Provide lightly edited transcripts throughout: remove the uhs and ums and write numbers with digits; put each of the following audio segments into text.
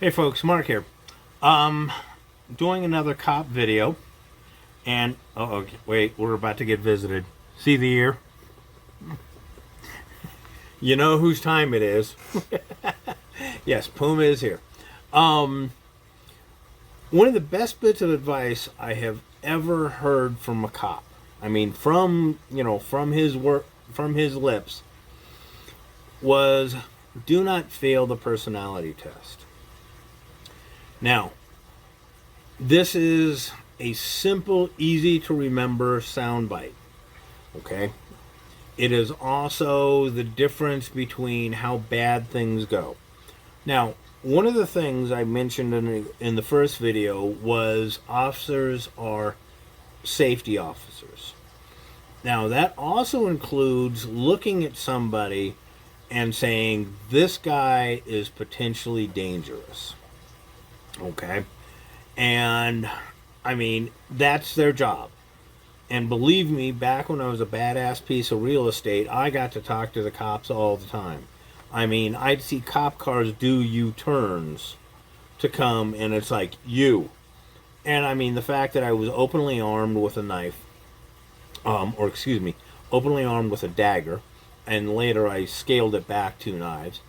Hey folks, Mark here. Doing another cop video, and okay, wait, we're about to get visited. See the ear? You know whose time it is. Yes, Puma is here. One of the best bits of advice I have ever heard from a cop. I mean, from his work, from his lips, was do not fail the personality test. Now, this is a simple, easy to remember soundbite. Okay? It is also the difference between how bad things go. Now, one of the things I mentioned in the first video was officers are safety officers. Now, that also includes looking at somebody and saying, this guy is potentially dangerous. Okay? And, I mean, that's their job. And believe me, back when I was a badass piece of real estate, I got to talk to the cops all the time. I mean, I'd see cop cars do U-turns to come, and it's like, you. And, I mean, the fact that I was openly armed with a knife, openly armed with a dagger, and later I scaled it back 2 knives,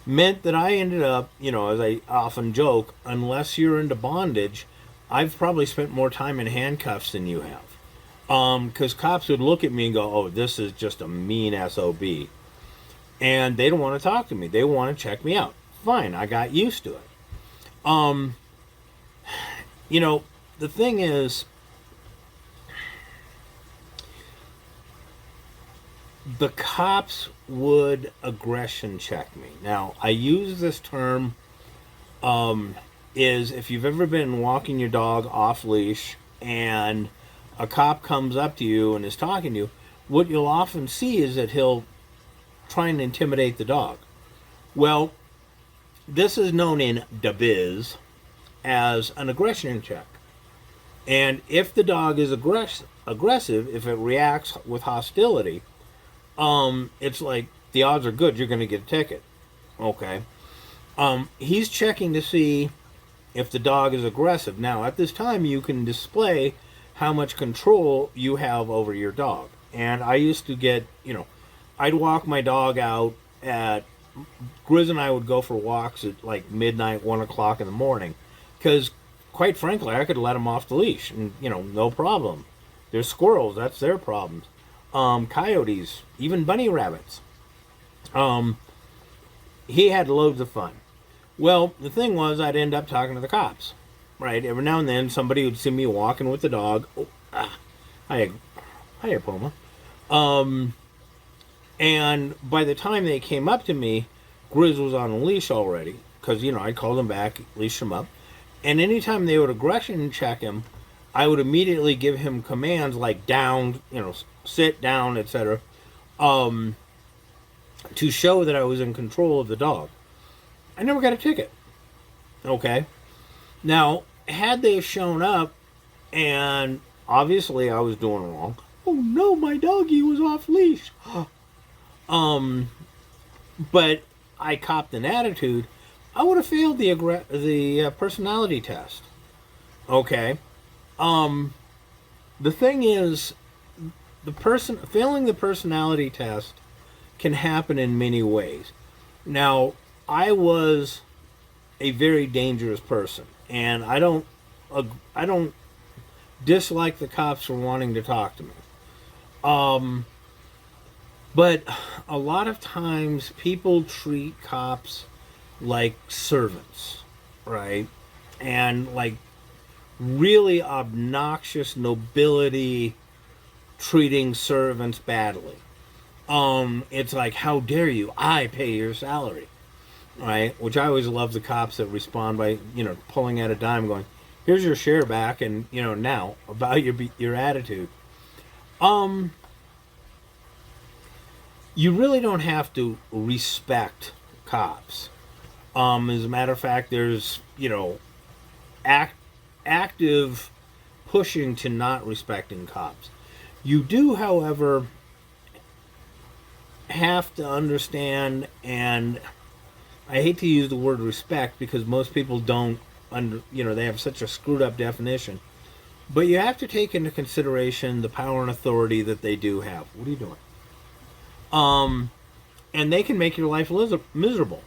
meant that I ended up, as I often joke, unless you're into bondage, I've probably spent more time in handcuffs than you have. Because cops would look at me and go, oh, this is just a mean SOB. And they don't want to talk to me. They want to check me out. Fine, I got used to it. The thing is, the cops would aggression check me. Now, I use this term is if you've ever been walking your dog off leash and a cop comes up to you and is talking to you, what you'll often see is that he'll try and intimidate the dog. Well, this is known in the biz as an aggression check. And if the dog is aggressive, if it reacts with hostility, it's like the odds are good you're going to get a ticket. Okay. He's checking to see if the dog is aggressive. Now, at this time, you can display how much control you have over your dog. And I used to get, I'd walk my dog out at, Grizz and I would go for walks at like midnight, 1 o'clock in the morning. Because, quite frankly, I could let him off the leash and, no problem. There's squirrels, that's their problems. Coyotes, even bunny rabbits. He had loads of fun. Well, the thing was, I'd end up talking to the cops, right? Every now and then, somebody would see me walking with the dog. Hiya, Puma. And by the time they came up to me, Grizz was on a leash already, because, I'd call them back, leash him up. And anytime they would aggression check him, I would immediately give him commands like down, sit down, etc., to show that I was in control of the dog. I never got a ticket. Okay. Now, had they shown up and obviously I was doing wrong, oh no, my doggy was off leash. But I copped an attitude, I would have failed the personality test. Okay. The thing is, failing the personality test can happen in many ways. Now, I was a very dangerous person, and I don't dislike the cops for wanting to talk to me. But a lot of times people treat cops like servants, right? And like really obnoxious nobility treating servants badly. It's like, how dare you? I pay your salary, right? Which I always love the cops that respond by, pulling out a dime going, here's your share back, and, now, about your attitude. You really don't have to respect cops. As a matter of fact, there's, active pushing to not respecting cops. You do, however, have to understand and I hate to use the word respect because most people don't they have such a screwed up definition. But you have to take into consideration the power and authority that they do have. What are you doing? And they can make your life miserable.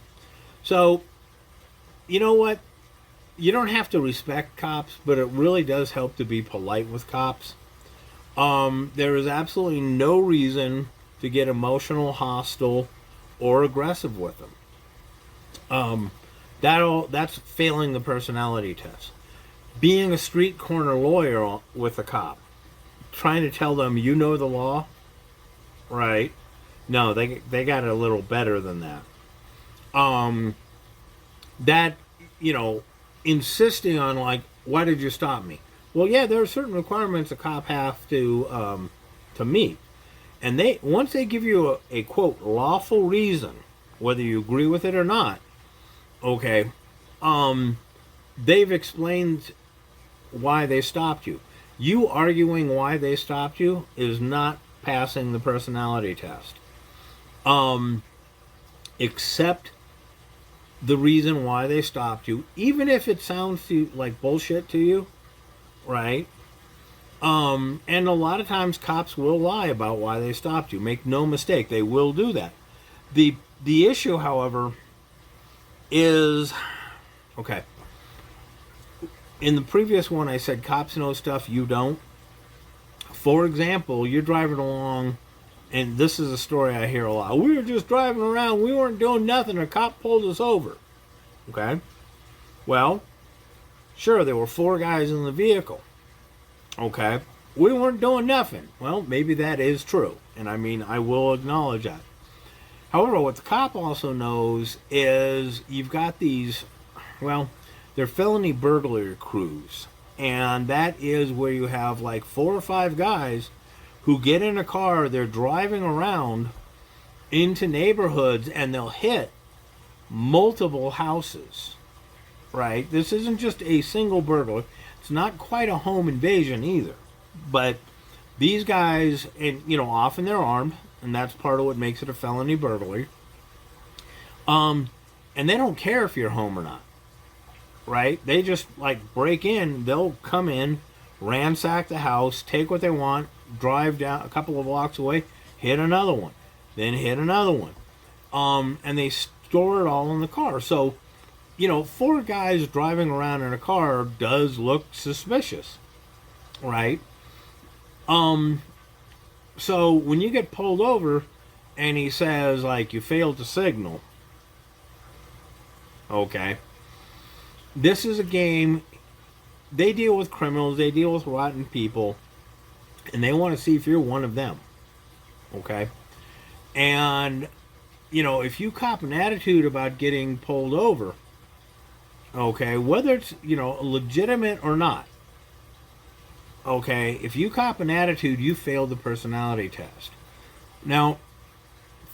So, you know what? You don't have to respect cops, but it really does help to be polite with cops. There is absolutely no reason to get emotional, hostile, or aggressive with them. That's failing the personality test. Being a street corner lawyer with a cop, trying to tell them you know the law, right? No, they got it a little better than that. That insisting on like, why did you stop me? Well, yeah, there are certain requirements a cop have to meet, and once they give you a quote lawful reason, whether you agree with it or not, okay, they've explained why they stopped you. You arguing why they stopped you is not passing the personality test. Accept the reason why they stopped you, even if it sounds like bullshit to you, right? And a lot of times cops will lie about why they stopped you. Make no mistake, they will do that. The issue, however, is okay. In the previous one, I said cops know stuff you don't. For example, you're driving along, and this is a story I hear a lot. We were just driving around. We weren't doing nothing. A cop pulled us over. Okay? Well, sure, there were 4 guys in the vehicle. Okay? We weren't doing nothing. Well, maybe that is true. And I mean, I will acknowledge that. However, what the cop also knows is you've got these, they're felony burglary crews. And that is where you have like 4 or 5 guys who get in a car, they're driving around into neighborhoods, and they'll hit multiple houses, right? This isn't just a single burglary. It's not quite a home invasion either. But these guys, and often they're armed, and that's part of what makes it a felony burglary. And they don't care if you're home or not, right? They just like break in, they'll come in, ransack the house, take what they want, drive down a couple of blocks away, hit another one, then hit another one. And they store it all in the car. So, 4 guys driving around in a car does look suspicious, right? So when you get pulled over and he says, like, you failed to signal, okay, this is a game. They deal with criminals, they deal with rotten people, and they want to see if you're one of them, okay? And, if you cop an attitude about getting pulled over, okay, whether it's, legitimate or not, okay, if you cop an attitude, you failed the personality test. Now,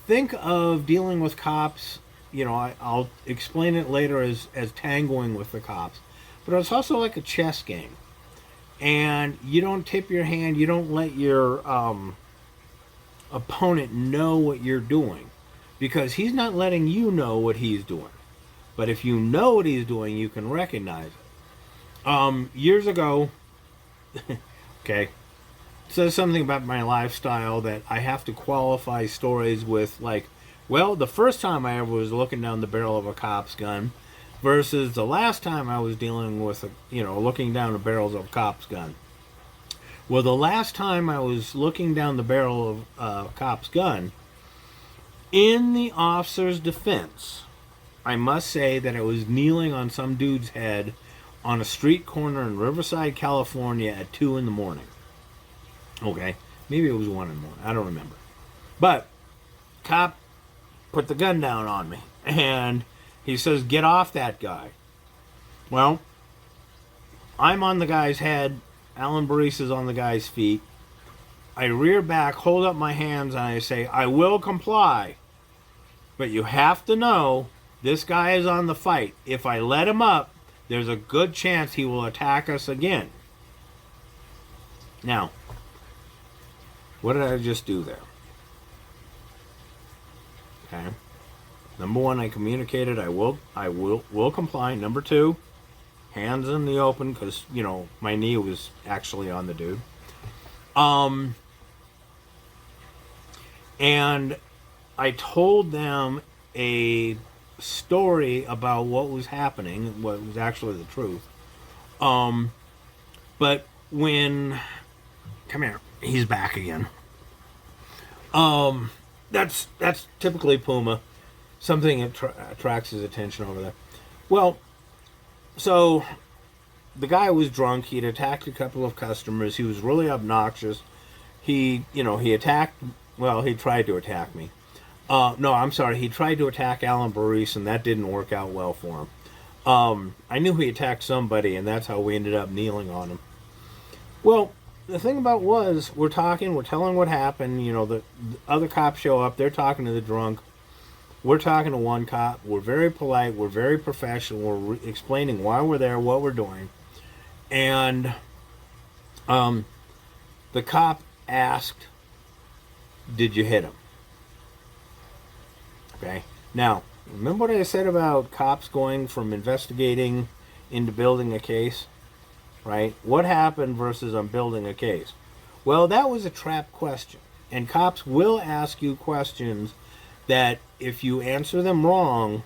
think of dealing with cops, I'll explain it later as tangoing with the cops, but it's also like a chess game. And you don't tip your hand, you don't let your opponent know what you're doing, because he's not letting you know what he's doing. But if you know what he's doing, you can recognize it. Years ago, okay, it says something about my lifestyle that I have to qualify stories with, like, the first time I ever was looking down the barrel of a cop's gun versus the last time I was dealing with, looking down the barrels of a cop's gun. Well, the last time I was looking down the barrel of a cop's gun, in the officer's defense, I must say that I was kneeling on some dude's head on a street corner in Riverside, California at 2 in the morning. Okay, maybe it was 1 in the morning. I don't remember. But cop put the gun down on me, and he says, "Get off that guy." Well, I'm on the guy's head. Alan Baris is on the guy's feet. I rear back, hold up my hands, and I say, "I will comply. But you have to know, this guy is on the fight. If I let him up, there's a good chance he will attack us again." Now, what did I just do there? Okay. Number one, I communicated. I will comply. Number two, hands in the open, because my knee was actually on the dude. And I told them a story about what was happening, what was actually the truth. But when, come here, he's back again. That's typically Puma. Something attracts his attention over there. Well, so the guy was drunk. He'd attacked a couple of customers. He was really obnoxious. He attacked. Well, he tried to attack me. No, I'm sorry. He tried to attack Alan Baris, and that didn't work out well for him. I knew he attacked somebody, and that's how we ended up kneeling on him. Well, the thing about we're telling what happened. The other cops show up. They're talking to the drunk. We're talking to one cop. We're very polite. We're very professional. We're explaining why we're there, what we're doing. And the cop asked, "Did you hit him?" Okay. Now, remember what I said about cops going from investigating into building a case? Right? What happened versus I'm building a case? Well, that was a trap question. And cops will ask you questions that if you answer them wrong,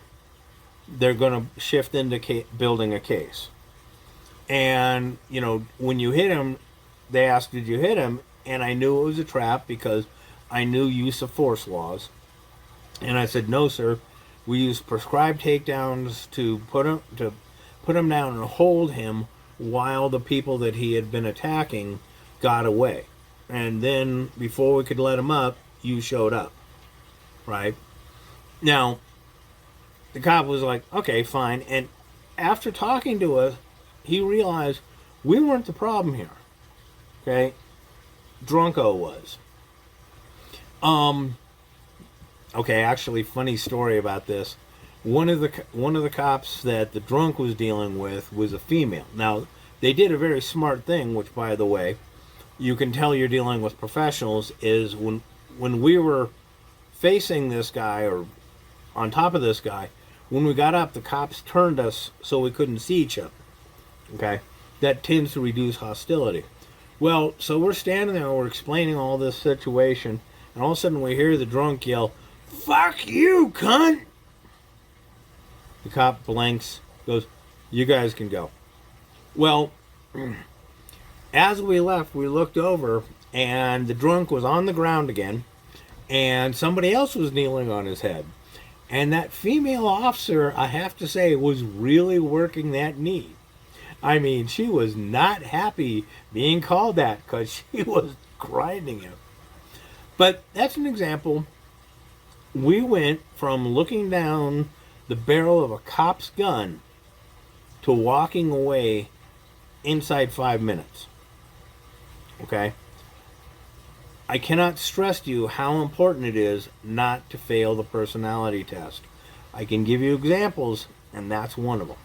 they're going to shift into building a case. And, when you hit him, they asked, "Did you hit him?" And I knew it was a trap because I knew use of force laws. And I said, "No, sir. We use prescribed takedowns to put him down and hold him while the people that he had been attacking got away. And then before we could let him up, you showed up." Right? Now, the cop was like, "Okay, fine." And after talking to us, he realized we weren't the problem here. Okay? Drunko was. Okay, actually, funny story about this. One of the cops that the drunk was dealing with was a female. Now, they did a very smart thing, which, by the way, you can tell you're dealing with professionals, is when we were facing this guy or on top of this guy, when we got up, the cops turned us so we couldn't see each other. Okay? That tends to reduce hostility. Well, so we're standing there, we're explaining all this situation, and all of a sudden we hear the drunk yell, "Fuck you, cunt!" The cop blinks, goes, "You guys can go." Well, as we left, we looked over, and the drunk was on the ground again, and somebody else was kneeling on his head. And that female officer, I have to say, was really working that knee. I mean, she was not happy being called that because she was grinding him. But that's an example. We went from looking down the barrel of a cop's gun to walking away inside 5 minutes. Okay? I cannot stress to you how important it is not to fail the personality test. I can give you examples, and that's one of them.